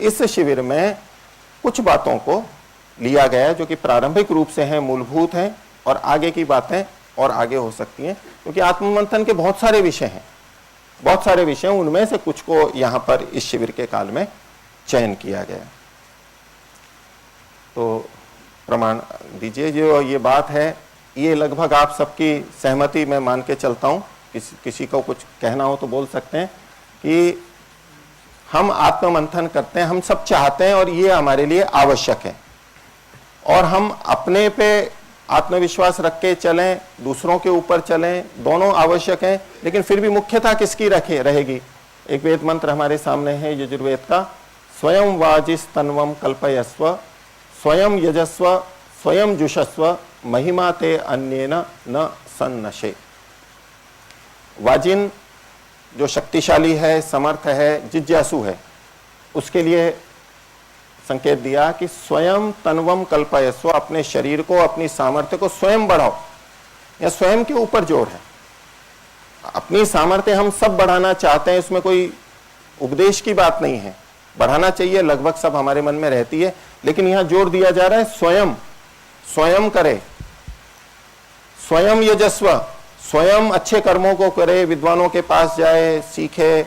इस शिविर में कुछ बातों को लिया गया है जो कि प्रारंभिक रूप से हैं, मूलभूत हैं, और आगे की बातें और आगे हो सकती हैं, क्योंकि आत्ममंथन के बहुत सारे विषय हैं, बहुत सारे विषय, उनमें से कुछ को यहां पर इस शिविर के काल में चयन किया गया। तो प्रमाण दीजिए। जो ये बात है ये लगभग आप सबकी सहमति में मान के चलता हूं। किसी को कुछ कहना हो तो बोल सकते हैं कि हम आत्ममंथन करते हैं, हम सब चाहते हैं और ये हमारे लिए आवश्यक है, और हम अपने पे आत्मविश्वास रख के चलें, दूसरों के ऊपर चलें, दोनों आवश्यक हैं, लेकिन फिर भी मुख्यता किसकी रहेगी? एक वेद मंत्र हमारे सामने है यजुर्वेद का, स्वयं वाजिस तन्वम कल्पयस्व, स्वयं यजस्व, स्वयं जुषस्व, महिमा ते अन्येन न सन्नशे। वाजिन जो शक्तिशाली है, समर्थ है, जिज्ञासु है, उसके लिए संकेत दिया कि स्वयं तन्वम कल्पयस्व, अपने शरीर को, अपनी सामर्थ्य को स्वयं बढ़ाओ, या स्वयं के ऊपर जोर है। अपनी सामर्थ्य हम सब बढ़ाना चाहते हैं, इसमें कोई उपदेश की बात नहीं है, बढ़ाना चाहिए, लगभग सब हमारे मन में रहती है, लेकिन यहां जोर दिया जा रहा है स्वयं, स्वयं करे, स्वयं यजस्व, स्वयं अच्छे कर्मों को करे, विद्वानों के पास जाए, सीखे,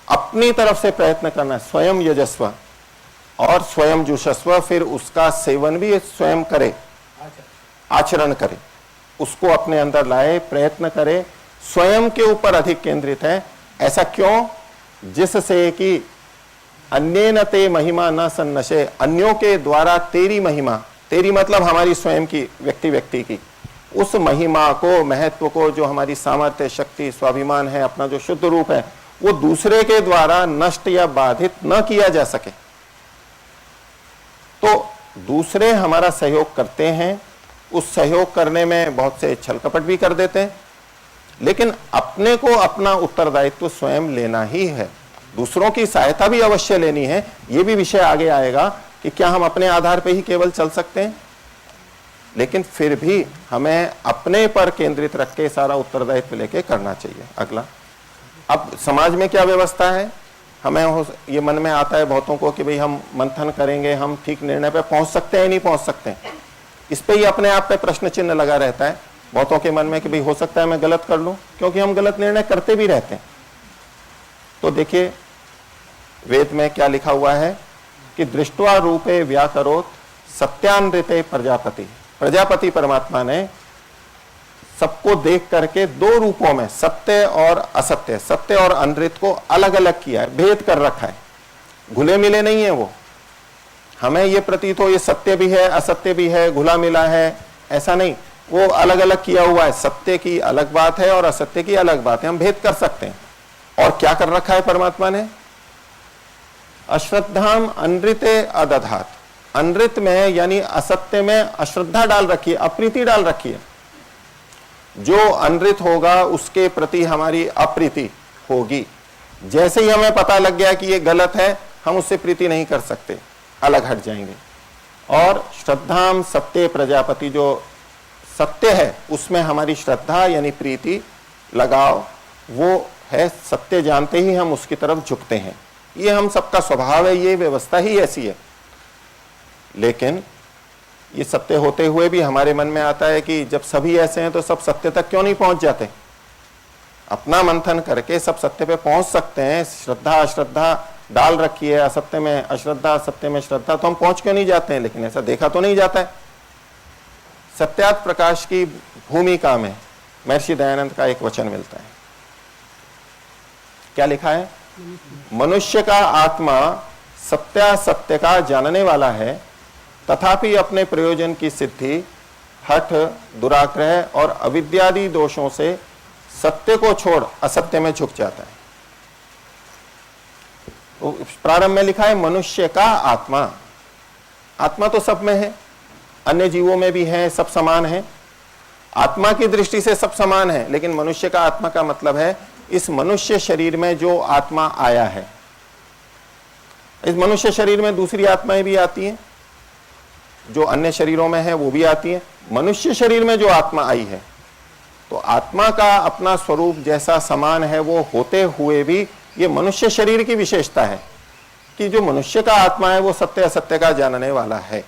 अपनी तरफ से प्रयत्न करना, स्वयं यजस्व, और स्वयं जुषस्व, फिर उसका सेवन भी स्वयं करे, आचरण करे, उसको अपने अंदर लाए, प्रयत्न करे, स्वयं के ऊपर अधिक केंद्रित है। ऐसा क्यों? जिससे कि अन्येन ते महिमा न सन्नशे, अन्यों के द्वारा तेरी महिमा, तेरी मतलब हमारी स्वयं की, व्यक्ति की, उस महिमा को, महत्व को, जो हमारी सामर्थ्य, शक्ति, स्वाभिमान है, अपना जो शुद्ध रूप है, वो दूसरे के द्वारा नष्ट या बाधित न किया जा सके। तो दूसरे हमारा सहयोग करते हैं, उस सहयोग करने में बहुत से छल कपट भी कर देते हैं, लेकिन अपने को अपना उत्तरदायित्व स्वयं लेना ही है, दूसरों की सहायता भी अवश्य लेनी है। ये भी विषय आगे आएगा कि क्या हम अपने आधार पे ही केवल चल सकते हैं, लेकिन फिर भी हमें अपने पर केंद्रित रख के सारा उत्तरदायित्व लेके करना चाहिए। अगला, अब समाज में क्या व्यवस्था है, हमें ये मन में आता है बहुतों को कि भाई हम मंथन करेंगे, हम ठीक निर्णय पे पहुंच सकते हैं नहीं पहुंच सकते हैं, इस पे ही अपने आप पे प्रश्न चिन्ह लगा रहता है बहुतों के मन में कि भाई हो सकता है मैं गलत कर लूं, क्योंकि हम गलत निर्णय करते भी रहते हैं। तो देखिए वेद में क्या लिखा हुआ है कि दृष्टवा रूपे व्याकरोत सत्यानृते प्रजापति, प्रजापति परमात्मा ने सबको देख करके दो रूपों में, सत्य और असत्य, सत्य और अनृत को अलग अलग किया है, भेद कर रखा है, घुले मिले नहीं है वो। हमें ये प्रतीत हो ये सत्य भी है, असत्य भी है, घुला मिला है, ऐसा नहीं, वो अलग अलग किया हुआ है। सत्य की अलग बात है और असत्य की अलग बात है, हम भेद कर सकते हैं। और क्या कर रखा है परमात्मा ने? अश्रद्धाम अनृते अदधात, अनृत में यानी असत्य में अश्रद्धा डाल रखी है, अप्रीति डाल रखी है। जो अनृत होगा उसके प्रति हमारी अप्रीति होगी। जैसे ही हमें पता लग गया कि ये गलत है, हम उससे प्रीति नहीं कर सकते, अलग हट जाएंगे। और श्रद्धाम सत्य प्रजापति, जो सत्य है उसमें हमारी श्रद्धा यानी प्रीति, लगाव, वो है, सत्य जानते ही हम उसकी तरफ झुकते हैं। ये हम सबका स्वभाव है, ये व्यवस्था ही ऐसी है। लेकिन ये सत्य होते हुए भी हमारे मन में आता है कि जब सभी ऐसे हैं तो सब सत्य तक क्यों नहीं पहुंच जाते? अपना मंथन करके सब सत्य पे पहुंच सकते हैं। श्रद्धा अश्रद्धा डाल रखी है, असत्य में अश्रद्धा, सत्य में श्रद्धा, तो हम पहुंच क्यों नहीं जाते हैं? लेकिन ऐसा देखा तो नहीं जाता है। सत्यात प्रकाश की भूमिका में महर्षि दयानंद का एक वचन मिलता है। क्या लिखा है? मनुष्य का आत्मा सत्यासत्य का जानने वाला है, तथापि अपने प्रयोजन की सिद्धि, हठ, दुराग्रह और अविद्यादि दोषों से सत्य को छोड़ असत्य में झुक जाता है। तो प्रारंभ में लिखा है मनुष्य का आत्मा। आत्मा तो सब में है, अन्य जीवों में भी है, सब समान है, आत्मा की दृष्टि से सब समान है। लेकिन मनुष्य का आत्मा का मतलब है इस मनुष्य शरीर में जो आत्मा आया है, इस मनुष्य शरीर में दूसरी आत्माएं भी आती हैं, जो अन्य शरीरों में है वो भी आती हैं। मनुष्य शरीर में जो आत्मा आई है, तो आत्मा का अपना स्वरूप जैसा समान है वो होते हुए भी ये मनुष्य शरीर की विशेषता है कि जो मनुष्य का आत्मा है वो सत्य असत्य का जानने वाला है।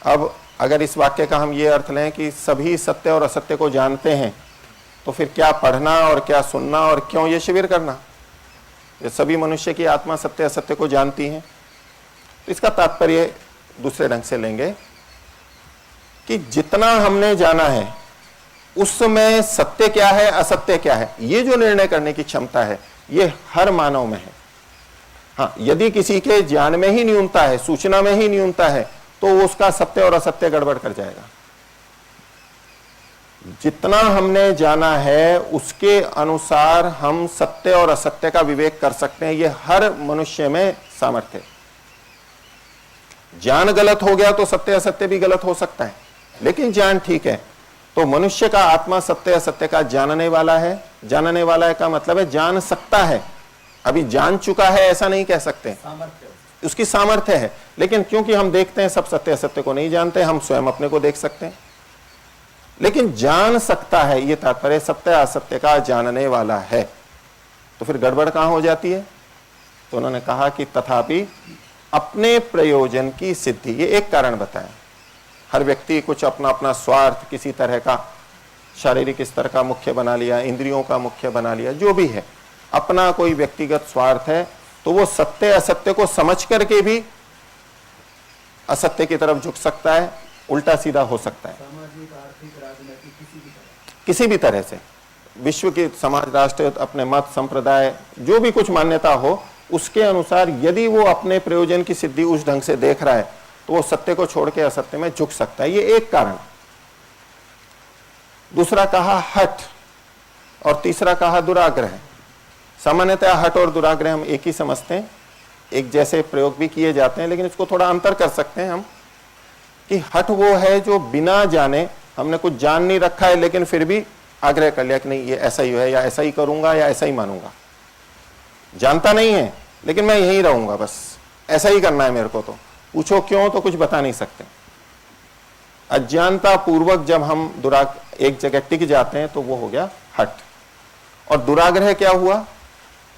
अब अगर इस वाक्य का हम ये अर्थ लें कि सभी सत्य और असत्य को जानते हैं, तो फिर क्या पढ़ना और क्या सुनना और क्यों ये शिविर करना? ये सभी मनुष्य की आत्मा सत्य असत्य को जानती है। तो इसका तात्पर्य दूसरे ढंग से लेंगे कि जितना हमने जाना है उसमें सत्य क्या है असत्य क्या है, ये जो निर्णय करने की क्षमता है ये हर मानव में है। हाँ, यदि किसी के ज्ञान में ही न्यूनता है, सूचना में ही न्यूनता है, तो उसका सत्य और असत्य गड़बड़ कर जाएगा। जितना हमने जाना है उसके अनुसार हम सत्य और असत्य का विवेक कर सकते हैं, ये हर मनुष्य में सामर्थ्य है। ज्ञान गलत हो गया तो सत्य असत्य भी गलत हो सकता है, लेकिन ज्ञान ठीक है। तो मनुष्य का आत्मा सत्य असत्य का जानने वाला है। जानने वाला है का मतलब है जान सकता है, अभी जान चुका है ऐसा नहीं कह सकते, उसकी सामर्थ्य है। लेकिन क्योंकि हम देखते हैं सब सत्य असत्य को नहीं जानते, हम स्वयं अपने को देख सकते हैं, लेकिन जान सकता है, ये तात्पर्य सत्य असत्य का जानने वाला है। तो फिर गड़बड़ कहां हो जाती है? तो उन्होंने कहा कि तथापि अपने प्रयोजन की सिद्धि, ये एक कारण बताया। हर व्यक्ति कुछ अपना अपना स्वार्थ किसी तरह का, शारीरिक स्तर का मुख्य बना लिया, इंद्रियों का मुख्य बना लिया, जो भी है अपना कोई व्यक्तिगत स्वार्थ है, तो वो सत्य असत्य को समझ करके भी असत्य की तरफ झुक सकता है, उल्टा सीधा हो सकता है। किसी भी तरह से विश्व के समाज, राष्ट्र, अपने मत, संप्रदाय, जो भी कुछ मान्यता हो, उसके अनुसार यदि वो अपने प्रयोजन की सिद्धि उस ढंग से देख रहा है तो वो सत्य को छोड़ के असत्य में झुक सकता है। ये एक कारण। दूसरा कहा हठ और तीसरा कहा दुराग्रह। सामान्यतः हठ और दुराग्रह हम एक ही समझते हैं, एक जैसे प्रयोग भी किए जाते हैं, लेकिन इसको थोड़ा अंतर कर सकते हैं हम कि हठ वो है जो बिना जाने, हमने कुछ जान नहीं रखा है लेकिन फिर भी आग्रह कर लिया कि नहीं ये ऐसा ही है, या ऐसा ही करूंगा, या ऐसा ही मानूंगा। जानता नहीं है लेकिन मैं यहीं रहूंगा, बस ऐसा ही करना है मेरे को। तो पूछो क्यों, तो कुछ बता नहीं सकते। अज्ञानता पूर्वक जब हम एक जगह टिक जाते हैं तो वो हो गया हठ। और दुराग्रह क्या हुआ?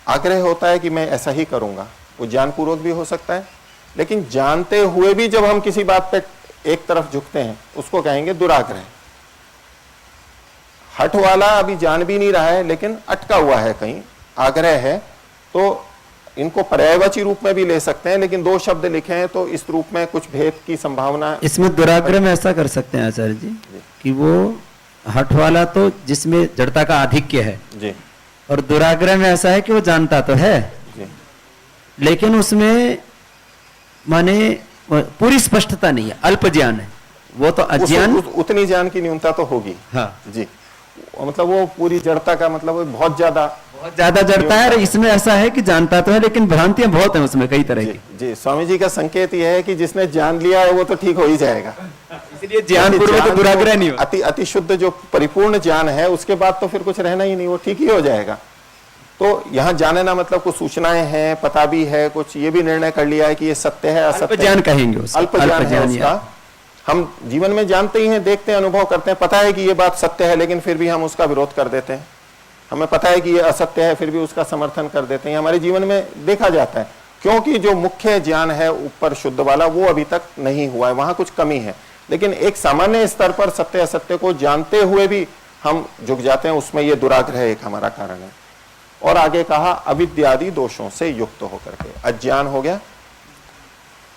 आग्रह होता है कि मैं ऐसा ही करूंगा, वो ज्ञानपूर्वक भी हो सकता है, लेकिन जानते हुए भी जब हम किसी बात पे एक तरफ झुकते हैं उसको कहेंगे दुराग्रह। हठ वाला अभी जान भी नहीं रहा है लेकिन अटका हुआ है, कहीं आग्रह है, तो इनको पर्यायवाची रूप में भी ले सकते हैं, लेकिन दो शब्द लिखे हैं तो इस रूप में कुछ भेद की संभावना। इसमें दुराग्रह में ऐसा कर सकते हैं आचार्य जी कि वो हठ वाला तो जिसमें जड़ता का आधिक्य है जी, और दुराग्रह में ऐसा है कि वो जानता तो है जी, लेकिन उसमें माने पूरी स्पष्टता नहीं है, अल्प ज्ञान है, वो तो अज्ञान। उतनी ज्ञान की न्यूनता तो होगी। हाँ जी, मतलब वो पूरी जड़ता का मतलब वो बहुत ज्यादा जड़ता है। इसमें ऐसा है कि जानता तो है लेकिन भ्रांतियां बहुत हैं उसमें, कई तरह की। जी, स्वामी जी का संकेत यह है कि जिसने जान लिया है वो तो ठीक हो ही जाएगा, इसलिए ज्ञान पूर्वक तो दुराग्रह नहीं हो। अति शुद्ध जो परिपूर्ण ज्ञान है उसके बाद तो फिर कुछ रहना ही नहीं, वो ठीक ही हो जाएगा। तो यहाँ जानना मतलब कुछ सूचनाएं हैं, पता भी है, कुछ ये भी निर्णय कर लिया है कि ये सत्य है असत्य ज्ञान कहेंगे, अल्प ज्ञान है उसका। हम जीवन में जानते ही हैं, देखते हैं, अनुभव करते हैं, पता है कि ये बात सत्य है लेकिन फिर भी हम उसका विरोध कर देते हैं। हमें पता है कि ये असत्य है फिर भी उसका समर्थन कर देते हैं। हमारे जीवन में देखा जाता है, क्योंकि जो मुख्य ज्ञान है ऊपर शुद्ध वाला वो अभी तक नहीं हुआ है, वहां कुछ कमी है। लेकिन एक सामान्य स्तर पर सत्य असत्य को जानते हुए भी हम झुक जाते हैं, उसमें ये दुराग्रह एक हमारा कारण है। और आगे कहा अविद्यादि दोषों से युक्त होकर के, अज्ञान हो गया,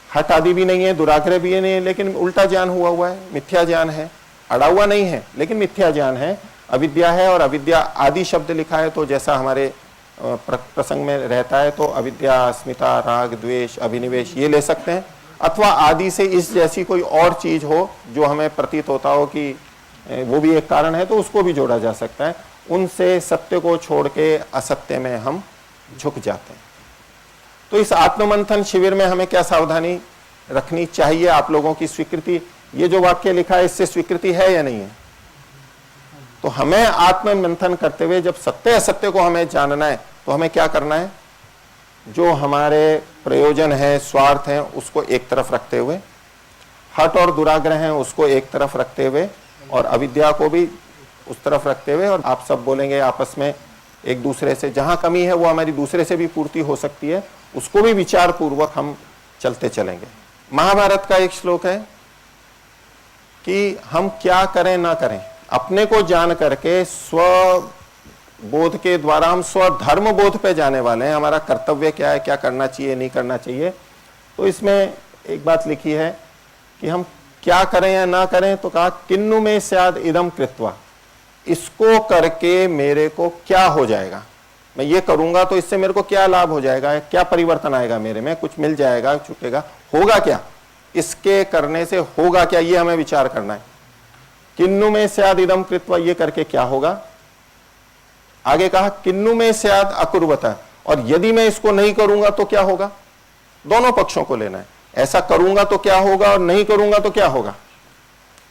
हठ आदि भी नहीं है, दुराग्रह भी नहीं है, लेकिन उल्टा ज्ञान हुआ है, मिथ्या ज्ञान है, अड़ा हुआ नहीं है लेकिन मिथ्या ज्ञान है, अविद्या है। और अविद्या आदि शब्द लिखा है तो जैसा हमारे प्रसंग में रहता है तो अविद्या, अस्मिता, राग, द्वेष, अभिनिवेश ये ले सकते हैं, अथवा आदि से इस जैसी कोई और चीज हो जो हमें प्रतीत होता हो कि वो भी एक कारण है तो उसको भी जोड़ा जा सकता है। उनसे सत्य को छोड़ के असत्य में हम झुक जाते हैं। तो इस आत्ममंथन शिविर में हमें क्या सावधानी रखनी चाहिए? आप लोगों की स्वीकृति, ये जो वाक्य लिखा है इससे स्वीकृति है या नहीं है? तो हमें आत्ममंथन करते हुए जब सत्य असत्य को हमें जानना है तो हमें क्या करना है? जो हमारे प्रयोजन है, स्वार्थ है, उसको एक तरफ रखते हुए, हठ और दुराग्रह है उसको एक तरफ रखते हुए, और अविद्या को भी उस तरफ रखते हुए, और आप सब बोलेंगे आपस में एक दूसरे से, जहां कमी है वो हमारी दूसरे से भी पूर्ति हो सकती है, उसको भी विचार पूर्वक हम चलते चलेंगे। महाभारत का एक श्लोक है कि हम क्या करें ना करें, अपने को जान करके स्व बोध के द्वारा हम स्वधर्म बोध पे जाने वाले हैं। हमारा कर्तव्य क्या है, क्या करना चाहिए, नहीं करना चाहिए। तो इसमें एक बात लिखी है कि हम क्या करें या ना करें, तो कहा किन्नु में स्याद इदम कृत्वा, इसको करके मेरे को क्या हो जाएगा, मैं ये करूंगा तो इससे मेरे को क्या लाभ हो जाएगा, क्या परिवर्तन आएगा मेरे में, कुछ मिल जाएगा, छूटेगा, होगा क्या, इसके करने से होगा क्या, ये हमें विचार करना है। किन्नु में स्याद इदम कृत्वा, ये करके क्या होगा। आगे कहा किन्नु में स्याद अकुर्वता, और यदि मैं इसको नहीं करूंगा तो क्या होगा। दोनों पक्षों को लेना है, ऐसा करूंगा तो क्या होगा और नहीं करूंगा तो क्या होगा,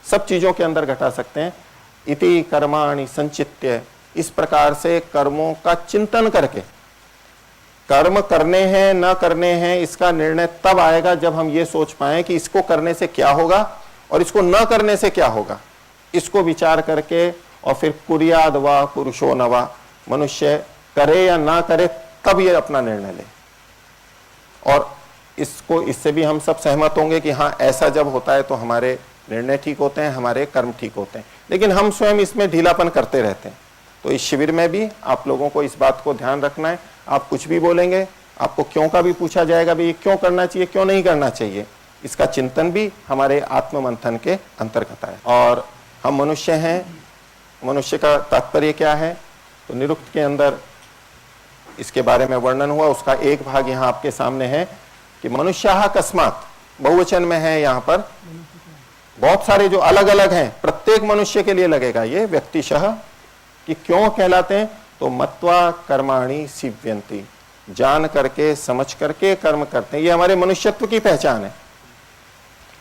सब चीजों के अंदर घटा सकते हैं। इति कर्माणि संचित्य, इस प्रकार से कर्मों का चिंतन करके, कर्म करने हैं ना करने हैं इसका निर्णय तब आएगा जब हम ये सोच पाए कि इसको करने से क्या होगा और इसको न करने से क्या होगा। इसको विचार करके और फिर कुर्याद वा पुरुषो न वा, मनुष्य करे या ना करे तब ये अपना निर्णय ले। और इसको, इससे भी हम सब सहमत होंगे कि हाँ, ऐसा जब होता है तो हमारे निर्णय ठीक होते हैं, हमारे कर्म ठीक होते हैं। लेकिन हम स्वयं इसमें ढीलापन करते रहते हैं। तो इस शिविर में भी आप लोगों को इस बात को ध्यान रखना है। आप कुछ भी बोलेंगे, आपको क्यों का भी पूछा जाएगा, भी क्यों करना चाहिए, क्यों नहीं करना चाहिए, इसका चिंतन भी हमारे आत्म मंथन के अंतर्गत है। और हम मनुष्य हैं, मनुष्य का तात्पर्य क्या है, तो निरुक्त के अंदर इसके बारे में वर्णन हुआ। उसका एक भाग यहाँ आपके सामने है कि मनुष्याः कस्मात्, बहुवचन में है यहाँ पर, बहुत सारे जो अलग अलग हैं, प्रत्येक मनुष्य के लिए लगेगा ये व्यक्तिशः, कि क्यों कहलाते हैं, तो मत्वा कर्माणि सिव्यन्ति, जान करके समझ करके कर्म करते हैं, ये हमारे मनुष्यत्व की पहचान है।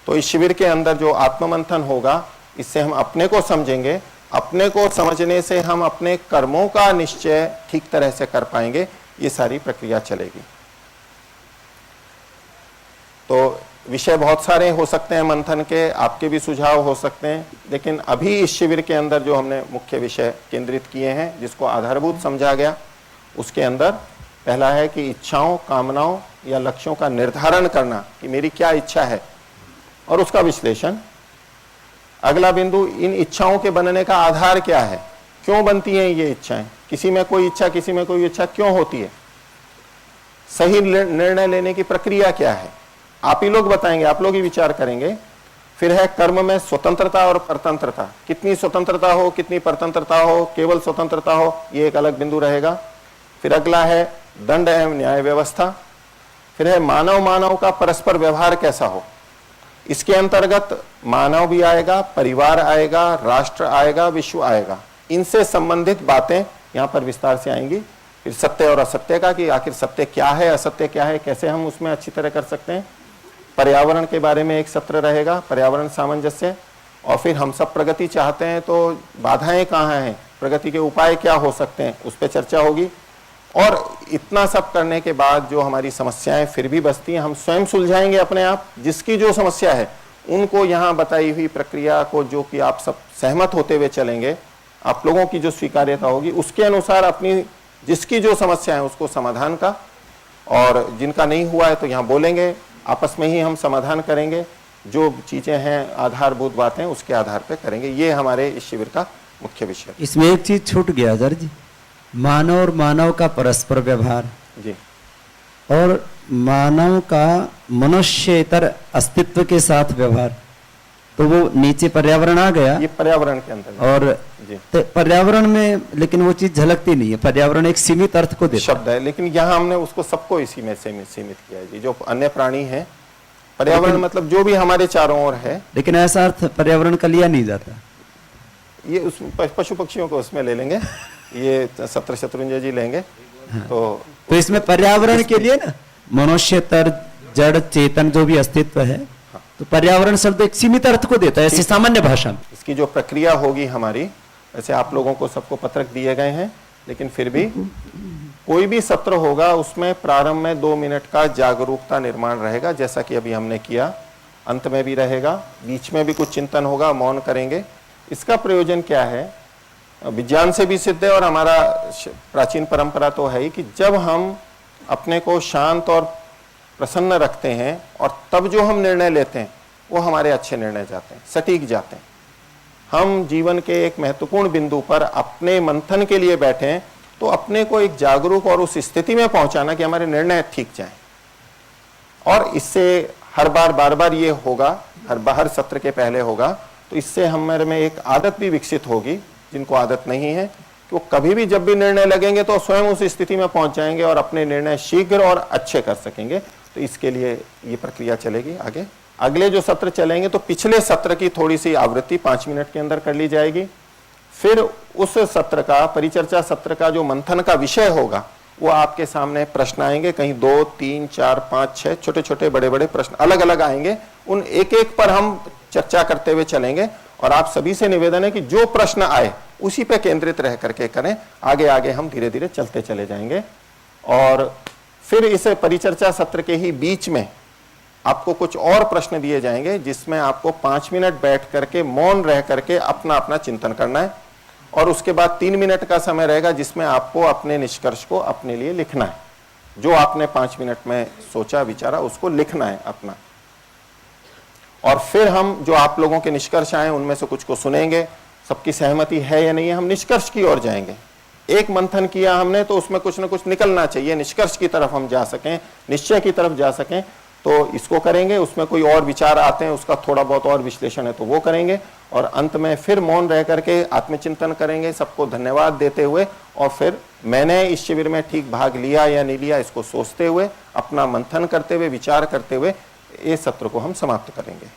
तो इस शिविर के अंदर जो आत्ममंथन होगा, इससे हम अपने को समझेंगे, अपने को समझने से हम अपने कर्मों का निश्चय ठीक तरह से कर पाएंगे। ये सारी प्रक्रिया चलेगी। तो विषय बहुत सारे हो सकते हैं मंथन के, आपके भी सुझाव हो सकते हैं, लेकिन अभी इस शिविर के अंदर जो हमने मुख्य विषय केंद्रित किए हैं, जिसको आधारभूत समझा गया, उसके अंदर पहला है कि इच्छाओं, कामनाओं या लक्ष्यों का निर्धारण करना कि मेरी क्या इच्छा है और उसका विश्लेषण। अगला बिंदु, इन इच्छाओं के बनने का आधार क्या है, क्यों बनती हैं ये इच्छाएं, किसी में कोई इच्छा, किसी में कोई इच्छा क्यों होती है, सही निर्णय लेने की प्रक्रिया क्या है, आप ही लोग बताएंगे, आप लोग ही विचार करेंगे। फिर है कर्म में स्वतंत्रता और परतंत्रता, कितनी स्वतंत्रता हो, कितनी परतंत्रता हो, केवल स्वतंत्रता हो, ये एक अलग बिंदु रहेगा। फिर अगला है दंड एवं न्याय व्यवस्था। फिर है मानव मानव का परस्पर व्यवहार कैसा हो, इसके अंतर्गत मानव भी आएगा, परिवार आएगा, राष्ट्र आएगा, विश्व आएगा, इनसे संबंधित बातें यहाँ पर विस्तार से आएंगी। फिर सत्य और असत्य का, कि आखिर सत्य क्या है, असत्य क्या है, कैसे हम उसमें अच्छी तरह कर सकते हैं। पर्यावरण के बारे में एक सत्र रहेगा, पर्यावरण सामंजस्य। और फिर हम सब प्रगति चाहते हैं तो बाधाएं कहाँ हैं, प्रगति के उपाय क्या हो सकते हैं, उस पर चर्चा होगी। और इतना सब करने के बाद जो हमारी समस्याएं फिर भी बचती हैं, हम स्वयं सुलझाएंगे अपने आप। जिसकी जो समस्या है उनको यहाँ बताई हुई प्रक्रिया को, जो कि आप सब सहमत होते हुए चलेंगे, आप लोगों की जो स्वीकार्यता होगी उसके अनुसार अपनी जिसकी जो समस्या है उसको समाधान का, और जिनका नहीं हुआ है तो यहाँ बोलेंगे, आपस में ही हम समाधान करेंगे। जो चीजें हैं आधारभूत बातें उसके आधार पर करेंगे। ये हमारे इस शिविर का मुख्य विषय। इसमें एक चीज छूट गया सर जी, मानव और मानव का परस्पर व्यवहार जी, और मानव का मनुष्येतर अस्तित्व के साथ व्यवहार, तो वो नीचे पर्यावरण आ गया, ये पर्यावरण के अंदर। और जी, तो पर्यावरण में लेकिन वो चीज झलकती नहीं है। पर्यावरण एक सीमित अर्थ को देता शब्द है, लेकिन यहाँ हमने उसको सबको इसी में सीमित किया है जी। जो अन्य प्राणी है, पर्यावरण मतलब जो भी हमारे चारों ओर है, लेकिन ऐसा अर्थ पर्यावरण का लिया नहीं जाता। ये उस पशु पक्षियों को उसमें ले लेंगे, ये सत्र शत्रुंजय जी लेंगे। हाँ। तो इसमें पर्यावरण के लिए ना मनुष्यतर जड़ चेतन जो भी अस्तित्व है, तो पर्यावरण शब्द एक सीमित अर्थ को देता है ऐसी सामान्य भाषा में। इसकी जो प्रक्रिया होगी हमारी, वैसे आप लोगों को सबको पत्रक दिए गए हैं, लेकिन फिर भी कोई भी सत्र होगा उसमें प्रारंभ में 2 मिनट का जागरूकता निर्माण रहेगा, जैसा कि अभी हमने किया। अंत में भी रहेगा, बीच में भी कुछ चिंतन होगा, मौन करेंगे। इसका प्रयोजन क्या है विज्ञान से भी सिद्ध है और हमारा प्राचीन परंपरा तो है ही कि जब हम अपने को शांत और प्रसन्न रखते हैं और तब जो हम निर्णय लेते हैं वो हमारे अच्छे निर्णय जाते हैं, सटीक जाते हैं। हम जीवन के एक महत्वपूर्ण बिंदु पर अपने मंथन के लिए बैठे हैं तो अपने को एक जागरूक और उस स्थिति में पहुंचाना कि हमारे निर्णय ठीक जाएं। और इससे हर बार ये होगा, हर सत्र के पहले होगा, तो इससे हमारे में एक आदत भी विकसित होगी। जिनको आदत नहीं है कि वो कभी भी जब भी निर्णय लगेंगे तो स्वयं उस स्थिति में पहुंच जाएंगे और अपने निर्णय शीघ्र और अच्छे कर सकेंगे। तो इसके लिए ये प्रक्रिया चलेगी आगे। अगले जो सत्र चलेंगे तो पिछले सत्र की थोड़ी सी आवृत्ति 5 मिनट के अंदर कर ली जाएगी। फिर उस सत्र का, परिचर्चा सत्र का जो मंथन का विषय होगा वो आपके सामने प्रश्न आएंगे, कहीं 2, 3, 4, 5, 6 छोटे छोटे बड़े बड़े प्रश्न अलग अलग आएंगे। उन एक एक पर हम चर्चा करते हुए चलेंगे और आप सभी से निवेदन है कि जो प्रश्न आए उसी पे केंद्रित रह करके करें। आगे आगे हम धीरे धीरे चलते चले जाएंगे। और फिर इस परिचर्चा सत्र के ही बीच में आपको कुछ और प्रश्न दिए जाएंगे जिसमें आपको 5 मिनट बैठ करके मौन रह करके अपना अपना चिंतन करना है। और उसके बाद 3 मिनट का समय रहेगा जिसमें आपको अपने निष्कर्ष को अपने लिए लिखना है। जो आपने 5 मिनट में सोचा विचारा उसको लिखना है अपना। और फिर हम जो आप लोगों के निष्कर्ष आए उनमें से कुछ को सुनेंगे, सबकी सहमति है या नहीं है, हम निष्कर्ष की ओर जाएंगे। एक मंथन किया हमने तो उसमें कुछ ना कुछ निकलना चाहिए, निष्कर्ष की तरफ हम जा सकें, निश्चय की तरफ जा सकें, तो इसको करेंगे। उसमें कोई और विचार आते हैं उसका थोड़ा बहुत और विश्लेषण है तो वो करेंगे। और अंत में फिर मौन रह करके आत्मचिंतन करेंगे, सबको धन्यवाद देते हुए, और फिर मैंने इस शिविर में ठीक भाग लिया या नहीं लिया इसको सोचते हुए, अपना मंथन करते हुए, विचार करते हुए इस सत्र को हम समाप्त करेंगे।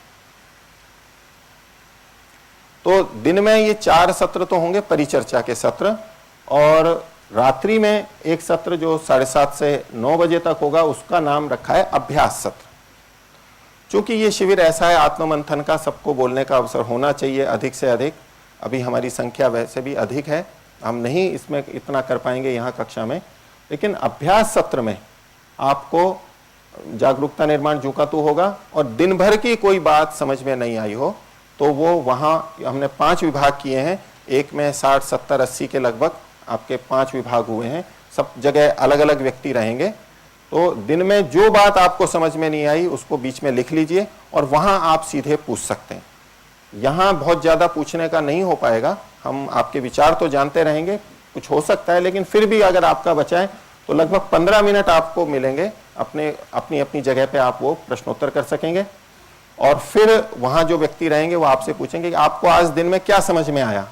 तो दिन में ये 4 सत्र तो होंगे परिचर्चा के सत्र, और रात्रि में एक सत्र जो 7:30 से 9 बजे तक होगा उसका नाम रखा है अभ्यास सत्र। चूंकि ये शिविर ऐसा है आत्ममंथन का, सबको बोलने का अवसर होना चाहिए अधिक से अधिक। अभी हमारी संख्या वैसे भी अधिक है, हम नहीं इसमें इतना कर पाएंगे यहाँ कक्षा में, लेकिन अभ्यास सत्र में आपको जागरूकता निर्माण जो का तो होगा। और दिन भर की कोई बात समझ में नहीं आई हो तो वो वहाँ हमने 5 विभाग किए हैं, एक में 60, 70, 80 के लगभग आपके 5 विभाग हुए हैं, सब जगह अलग अलग व्यक्ति रहेंगे। तो दिन में जो बात आपको समझ में नहीं आई उसको बीच में लिख लीजिए और वहां आप सीधे पूछ सकते हैं। यहाँ बहुत ज्यादा पूछने का नहीं हो पाएगा, हम आपके विचार तो जानते रहेंगे, कुछ हो सकता है, लेकिन फिर भी अगर आपका बचाए तो लगभग 15 मिनट आपको मिलेंगे, अपनी अपनी जगह पे आप वो प्रश्नोत्तर कर सकेंगे। और फिर वहां जो व्यक्ति रहेंगे वो आपसे पूछेंगे कि आपको आज दिन में क्या समझ में आया।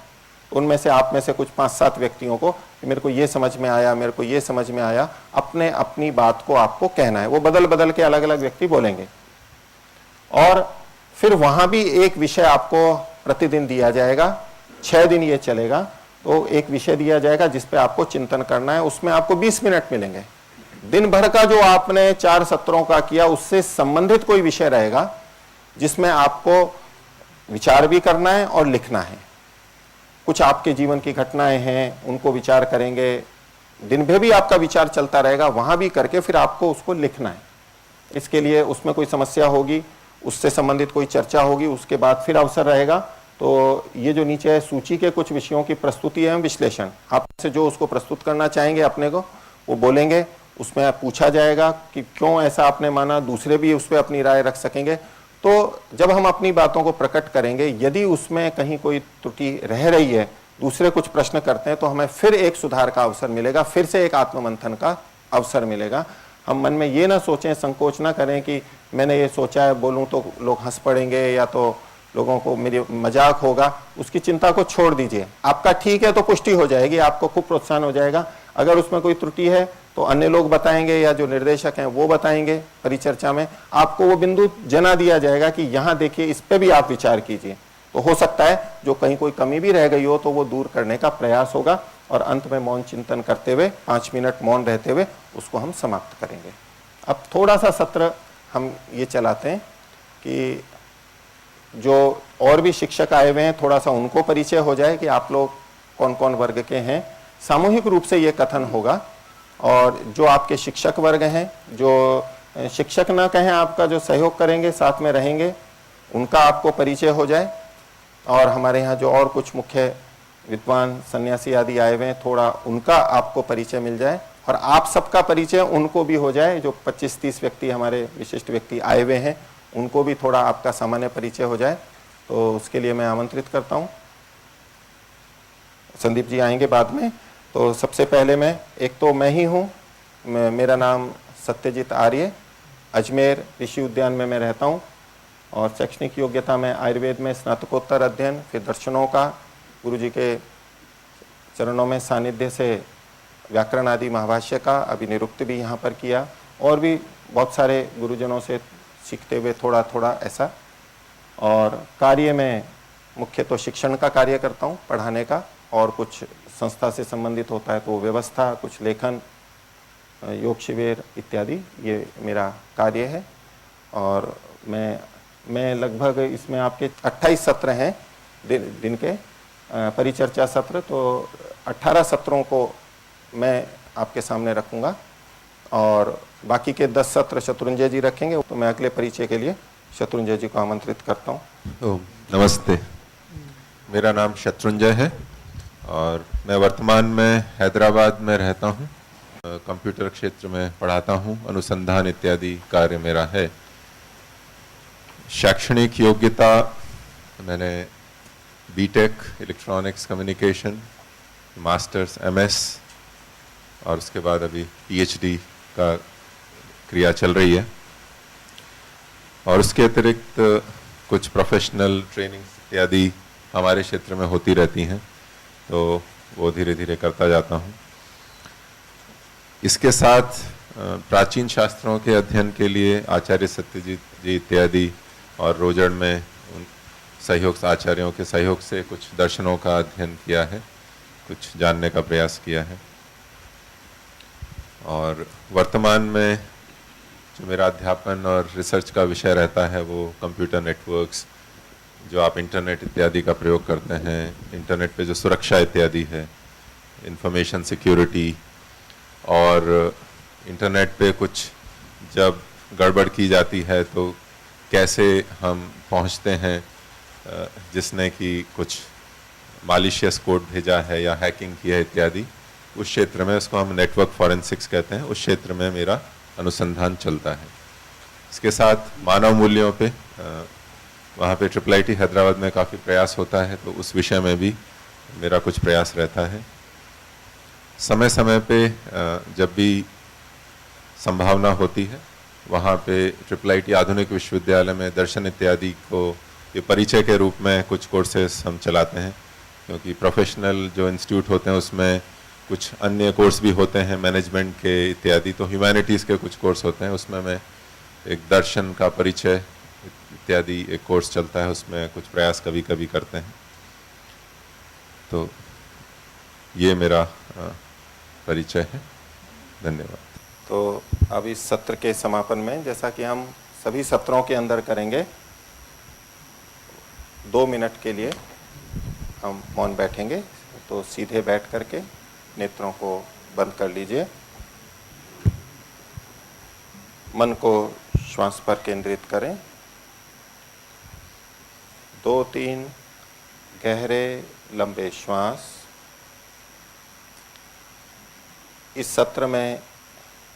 उनमें से आप में से कुछ 5-7 व्यक्तियों को मेरे को ये समझ में आया, मेरे को ये समझ में आया, अपने अपनी बात को आपको कहना है। वो बदल बदल के अलग अलग व्यक्ति बोलेंगे। और फिर वहां भी एक विषय आपको प्रतिदिन दिया जाएगा, 6 दिन ये चलेगा। तो एक विषय दिया जाएगा जिस पे आपको चिंतन करना है, उसमें आपको 20 मिनट मिलेंगे। दिन भर का जो आपने 4 सत्रों का किया उससे संबंधित कोई विषय रहेगा जिसमें आपको विचार भी करना है और लिखना है। कुछ आपके जीवन की घटनाएं हैं उनको विचार करेंगे, दिन भर भी आपका विचार चलता रहेगा, वहां भी करके फिर आपको उसको लिखना है। इसके लिए उसमें कोई समस्या होगी, उससे संबंधित कोई चर्चा होगी, उसके बाद फिर अवसर रहेगा। तो ये जो नीचे है सूची के कुछ विषयों की प्रस्तुति एवं विश्लेषण, आपसे जो उसको प्रस्तुत करना चाहेंगे अपने को वो बोलेंगे, उसमें पूछा जाएगा कि क्यों ऐसा आपने माना, दूसरे भी उस पर अपनी राय रख सकेंगे। तो जब हम अपनी बातों को प्रकट करेंगे, यदि उसमें कहीं कोई त्रुटि रह रही है, दूसरे कुछ प्रश्न करते हैं, तो हमें फिर एक सुधार का अवसर मिलेगा, फिर से एक आत्ममंथन का अवसर मिलेगा। हम मन में ये ना सोचें, संकोच ना करें कि मैंने ये सोचा है, बोलूं तो लोग हंस पड़ेंगे या तो लोगों को मेरी मजाक होगा। उसकी चिंता को छोड़ दीजिए। आपका ठीक है तो पुष्टि हो जाएगी, आपको खूब प्रोत्साहन हो जाएगा। अगर उसमें कोई त्रुटि है तो अन्य लोग बताएंगे या जो निर्देशक हैं वो बताएंगे। परिचर्चा में आपको वो बिंदु जना दिया जाएगा कि यहाँ देखिए, इस पे भी आप विचार कीजिए। तो हो सकता है जो कहीं कोई कमी भी रह गई हो तो वो दूर करने का प्रयास होगा। और अंत में मौन चिंतन करते हुए 5 मिनट मौन रहते हुए उसको हम समाप्त करेंगे। अब थोड़ा सा सत्र हम ये चलाते हैं कि जो और भी शिक्षक आए हुए हैं थोड़ा सा उनको परिचय हो जाए कि आप लोग कौन कौन वर्ग के हैं। सामूहिक रूप से ये कथन होगा और जो आपके शिक्षक वर्ग हैं, जो शिक्षक ना कहें, आपका जो सहयोग करेंगे साथ में रहेंगे, उनका आपको परिचय हो जाए। और हमारे यहाँ जो और कुछ मुख्य विद्वान सन्यासी आदि आए हुए हैं, थोड़ा उनका आपको परिचय मिल जाए और आप सबका परिचय उनको भी हो जाए। जो 25-30 व्यक्ति हमारे विशिष्ट व्यक्ति आए हुए हैं उनको भी थोड़ा आपका सामान्य परिचय हो जाए, तो उसके लिए मैं आमंत्रित करता हूँ। संदीप जी आएंगे बाद में। तो सबसे पहले एक तो मैं ही हूँ, मेरा नाम सत्यजीत आर्य, अजमेर ऋषि उद्यान में मैं रहता हूँ और शैक्षणिक योग्यता में आयुर्वेद में स्नातकोत्तर अध्ययन, फिर दर्शनों का गुरु जी के चरणों में सानिध्य से व्याकरण आदि महाभाष्य का अभी निरुक्त भी यहाँ पर किया और भी बहुत सारे गुरुजनों से सीखते हुए थोड़ा थोड़ा ऐसा। और कार्य में मुख्य तो शिक्षण का कार्य करता हूँ, पढ़ाने का, और कुछ संस्था से संबंधित होता है तो व्यवस्था, कुछ लेखन, योग शिविर इत्यादि, ये मेरा कार्य है। और मैं लगभग इसमें आपके 28 सत्र हैं दिन के परिचर्चा सत्र, तो 18 सत्रों को मैं आपके सामने रखूंगा और बाकी के 10 सत्र शत्रुंजय जी रखेंगे। तो मैं अगले परिचय के लिए शत्रुंजय जी को आमंत्रित करता हूँ। नमस्ते, मेरा नाम शत्रुंजय है और मैं वर्तमान में हैदराबाद में रहता हूँ। कंप्यूटर क्षेत्र में पढ़ाता हूँ, अनुसंधान इत्यादि कार्य मेरा है। शैक्षणिक योग्यता मैंने BTech electronics communication, masters MS और उसके बाद अभी पीएचडी का क्रिया चल रही है। और उसके अतिरिक्त कुछ प्रोफेशनल ट्रेनिंग इत्यादि हमारे क्षेत्र में होती रहती हैं, तो वो धीरे धीरे करता जाता हूँ। इसके साथ प्राचीन शास्त्रों के अध्ययन के लिए आचार्य सत्यजीत जी इत्यादि और रोजड़ में उन सहयोग आचार्यों के सहयोग से कुछ दर्शनों का अध्ययन किया है, कुछ जानने का प्रयास किया है। और वर्तमान में जो मेरा अध्यापन और रिसर्च का विषय रहता है वो कंप्यूटर नेटवर्क्स, जो आप इंटरनेट इत्यादि का प्रयोग करते हैं, इंटरनेट पे जो सुरक्षा इत्यादि है, इंफॉर्मेशन सिक्योरिटी, और इंटरनेट पे कुछ जब गड़बड़ की जाती है तो कैसे हम पहुंचते हैं जिसने कि कुछ मालिशियस कोड भेजा है या हैकिंग किया है इत्यादि, उस क्षेत्र में, उसको हम नेटवर्क फॉरेंसिक्स कहते हैं, उस क्षेत्र में मेरा अनुसंधान चलता है। इसके साथ मानव मूल्यों पे वहाँ पे IIIT हैदराबाद में काफ़ी प्रयास होता है, तो उस विषय में भी मेरा कुछ प्रयास रहता है। समय समय पे जब भी संभावना होती है वहाँ पे IIIT आधुनिक विश्वविद्यालय में दर्शन इत्यादि को ये परिचय के रूप में कुछ कोर्सेस हम चलाते हैं, क्योंकि प्रोफेशनल जो इंस्टीट्यूट होते हैं उसमें कुछ अन्य कोर्स भी होते हैं मैनेजमेंट के इत्यादि, तो ह्यूमैनिटीज़ के कुछ कोर्स होते हैं, उसमें मैं एक दर्शन का परिचय इत्यादि एक कोर्स चलता है, उसमें कुछ प्रयास कभी कभी करते हैं। तो ये मेरा परिचय है। धन्यवाद। तो अब इस सत्र के समापन में, जैसा कि हम सभी सत्रों के अंदर करेंगे, 2 मिनट के लिए हम मौन बैठेंगे। तो सीधे बैठ करके नेत्रों को बंद कर लीजिए, मन को श्वास पर केंद्रित करें। 2-3 गहरे लंबे श्वास। इस सत्र में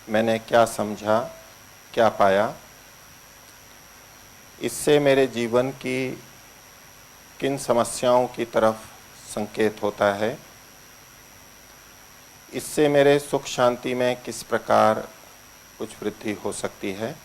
मैंने क्या समझा, क्या पाया, इससे मेरे जीवन की किन समस्याओं की तरफ संकेत होता है, इससे मेरे सुख शांति में किस प्रकार कुछ वृद्धि हो सकती है।